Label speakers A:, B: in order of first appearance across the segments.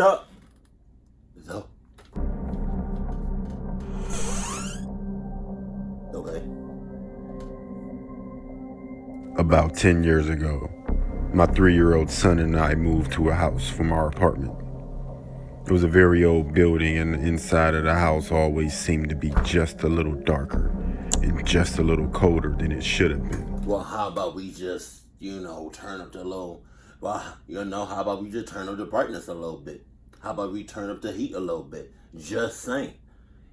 A: So. Okay.
B: About 10 years ago, my 3-year-old son and I moved to a house from our apartment. It was a very old building, and the inside of the house always seemed to be just a little darker and just a little colder than it should have been.
A: Well, how about we just, turn up the low? Well, how about we just turn up the brightness a little bit? How about we turn up the heat a little bit? Just saying.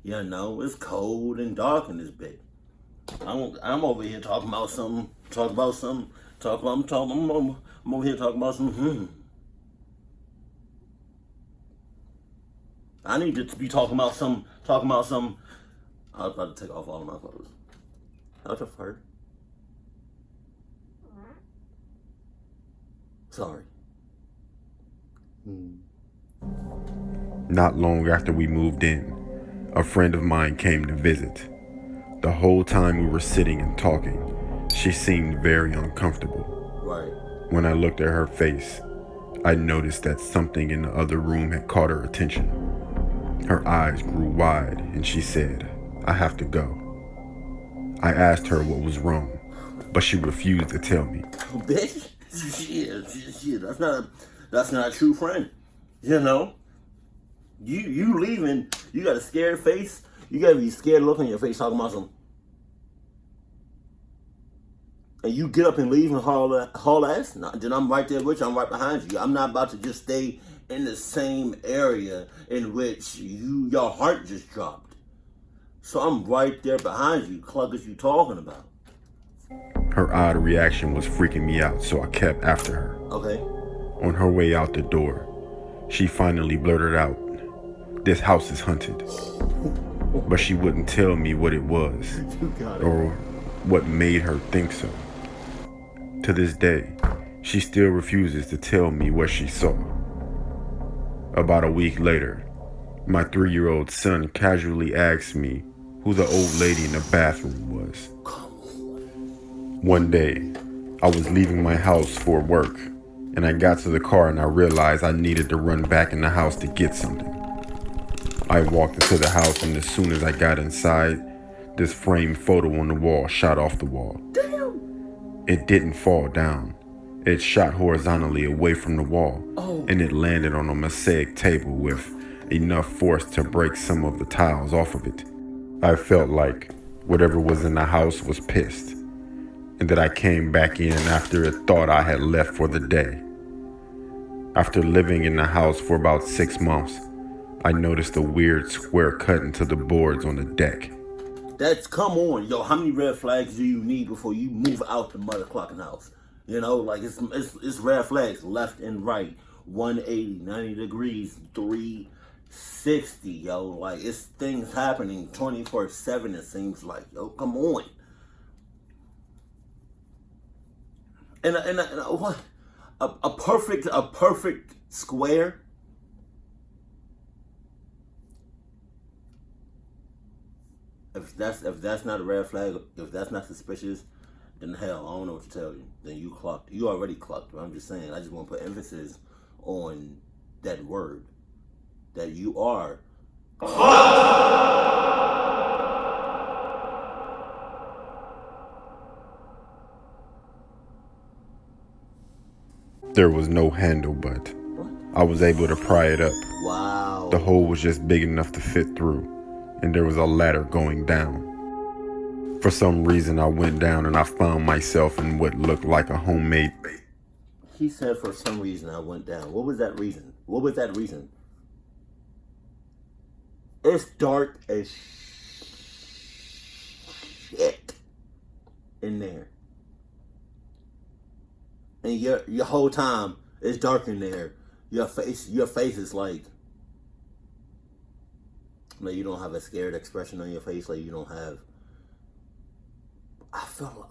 A: It's cold and dark in this bit. I'm over here talking about something. I'm over here talking about some. I need to be talking about some. I was about to take off all of my clothes. How's your fur? Sorry.
B: Not long after we moved in, a friend of mine came to visit. The whole time we were sitting and talking, she seemed very uncomfortable.
A: Right.
B: When I looked at her face, I noticed that something in the other room had caught her attention. Her eyes grew wide and she said, "I have to go." I asked her what was wrong, but she refused to tell me.
A: Bitch, shit, that's not a true friend. You leaving, you got a scared face. You got to be scared look on your face talking about some. And you get up and leave and haul ass. Nah, then I'm right there with you. I'm right behind you. I'm not about to just stay in the same area in which your heart just dropped. So I'm right there behind you. Cluck is you talking about?
B: Her odd reaction was freaking me out, so I kept after her.
A: Okay.
B: On her way out the door, she finally blurted out, "This house is haunted." But she wouldn't tell me what it was or what made her think so. To this day, she still refuses to tell me what she saw. About a week later, my 3-year-old son casually asked me who the old lady in the bathroom was. One day, I was leaving my house for work, and I got to the car and I realized I needed to run back in the house to get something. I walked into the house, and as soon as I got inside, this framed photo on the wall shot off the wall.
A: Damn!
B: It didn't fall down. It shot horizontally away from the wall, and it landed on a mosaic table with enough force to break some of the tiles off of it. I felt like whatever was in the house was pissed, and that I came back in after it thought I had left for the day. After living in the house for about 6 months, I noticed a weird square cut into the boards on the deck.
A: Come on, yo, how many red flags do you need before you move out the motherfucking house? It's red flags left and right, 180, 90 degrees, 360, yo. Like, it's things happening 24/7, it seems like, yo, come on. And what? A perfect square? If that's not a red flag, if that's not suspicious, then hell, I don't know what to tell you. Then you clucked. You already clucked. But I'm just saying, I just want to put emphasis on that word. That you are clucked.
B: There was no handle, but I was able to pry it up.
A: Wow.
B: The hole was just big enough to fit through, and there was a ladder going down. For some reason, I went down and I found myself in what looked like a homemade.
A: He said, for some reason, I went down. What was that reason? What was that reason? It's dark as shit in there. And your whole time, it's dark in there. Your face is like you don't have a scared expression on your face. Like, you don't have. I feel like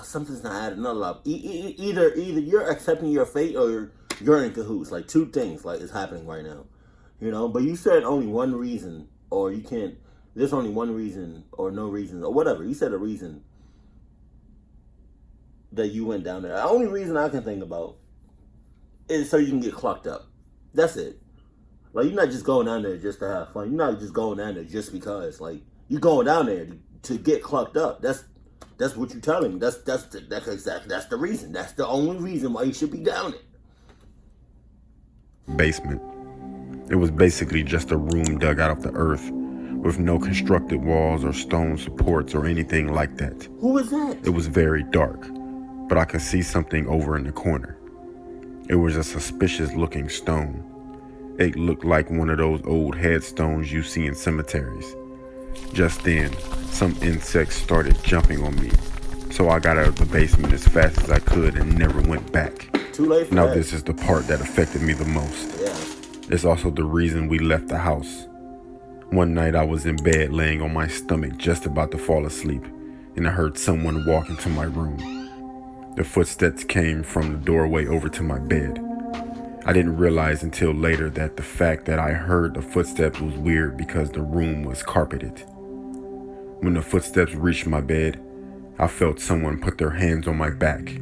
A: something's not adding up. Either you're accepting your fate or you're in cahoots. Like, two things like is happening right now. But you said only one reason, or you can't. There's only one reason, or no reason, or whatever. You said a reason that you went down there. The only reason I can think about is so you can get clocked up. That's it. Like, you're not just going down there just to have fun. You're not just going down there just because. Like, you're going down there to get clucked up. That's what you're telling me. That's the reason. That's the only reason why you should be down there.
B: Basement. It was basically just a room dug out of the earth with no constructed walls or stone supports or anything like that.
A: Who is that?
B: It was very dark, but I could see something over in the corner. It was a suspicious looking stone. It looked like one of those old headstones you see in cemeteries. Just then, some insects started jumping on me, so I got out of the basement as fast as I could and never went back.
A: Too late for
B: Now
A: that.
B: this is the part that affected me the most.
A: Yeah.
B: It's also the reason we left the house. One night I was in bed laying on my stomach just about to fall asleep, and I heard someone walk into my room. The footsteps came from the doorway over to my bed. I didn't realize until later that the fact that I heard the footsteps was weird because the room was carpeted. When the footsteps reached my bed, I felt someone put their hands on my back.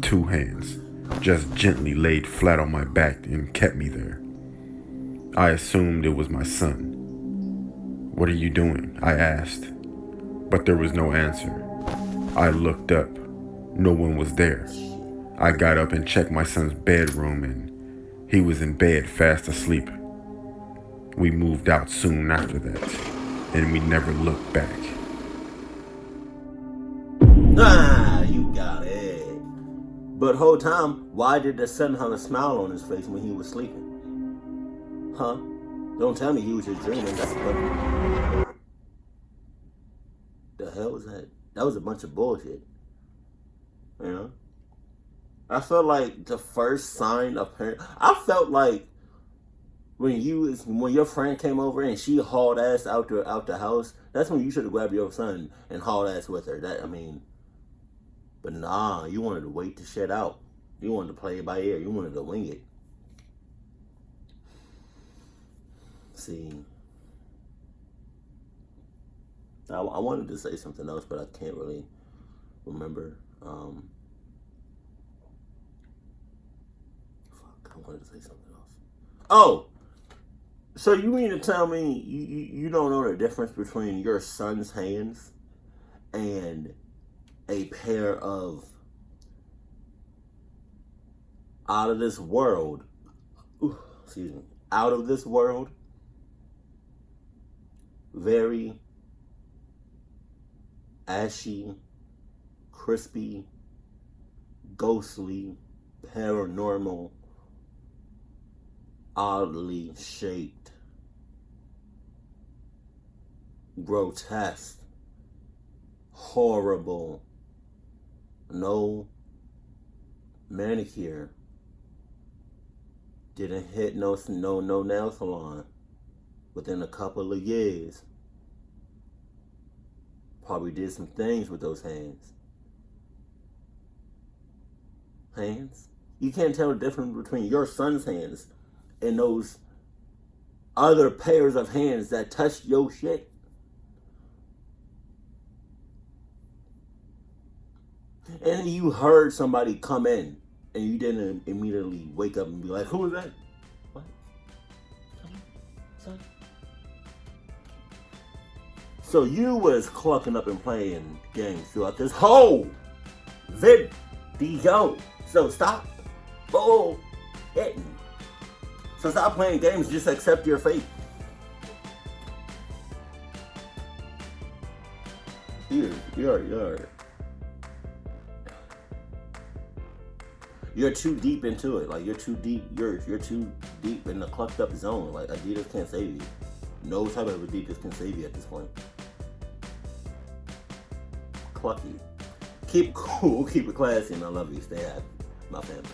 B: 2 hands, just gently laid flat on my back and kept me there. I assumed it was my son. "What are you doing?" I asked, but there was no answer. I looked up. No one was there. I got up and checked my son's bedroom, and he was in bed fast asleep. We moved out soon after that, and we never looked back.
A: Ah, you got it. But whole time, why did the son have a smile on his face when he was sleeping? Huh? Don't tell me he was just dreaming. That's the hell was that? That was a bunch of bullshit. You know? I felt like the first sign of parent. I felt like when your friend came over and she hauled ass out the house, that's when you should have grabbed your son and hauled ass with her. But nah, you wanted to wait to shit out. You wanted to play it by ear. You wanted to wing it. See, I wanted to say something else, but I can't really remember. I wanted to say something else. Oh, so you mean to tell me you don't know the difference between your son's hands and a pair of out of this world very ashy, crispy, ghostly, paranormal, oddly shaped, grotesque, horrible, no manicure, didn't hit no nail salon within a couple of years. Probably did some things with those hands. You can't tell the difference between your son's hands and those other pairs of hands that touched your shit. And you heard somebody come in and you didn't immediately wake up and be like, "Who was that?" What? Son? So you was clucking up and playing games throughout this whole video. So stop hitting. So stop playing games, just accept your fate. You're too deep into it. Like you're too deep in the clucked up zone. Like Adidas can't save you. No type of Adidas can save you at this point. Clucky. Keep it cool, keep it classy, and I love you. Stay happy, my family.